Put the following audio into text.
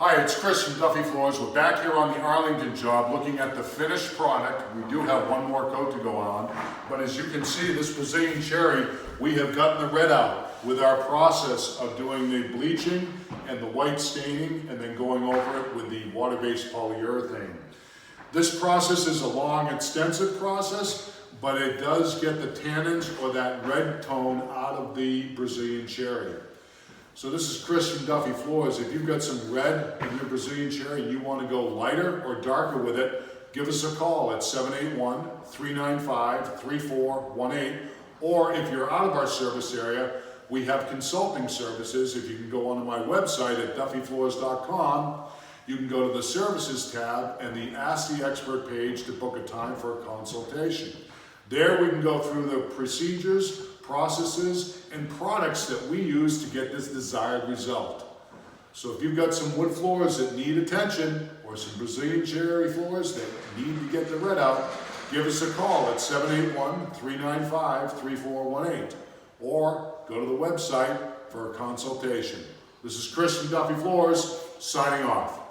Hi, it's Chris from Duffy Floors. We're back here on the Arlington job looking at the finished product. We do have one more coat to go on, but as you can see, this Brazilian cherry, we have gotten the red out with our process of doing the bleaching and the white staining and then going over it with the water-based polyurethane. This process is a long, extensive process, but it does get the tannins or that red tone out of the Brazilian cherry. So this is Chris from Duffy Floors. If you've got some red in your Brazilian cherry and you want to go lighter or darker with it, give us a call at 781-395-3418. Or if you're out of our service area, we have consulting services. If you can go onto my website at duffyfloors.com, you can go to the Services tab and the Ask the Expert page to book a time for a consultation. There we can go through the procedures, processes, and products that we use to get this desired result. So if you've got some wood floors that need attention, or some Brazilian cherry floors that need to get the red out, give us a call at 781-395-3418, or go to the website for a consultation. This is Chris from Duffy Floors, signing off.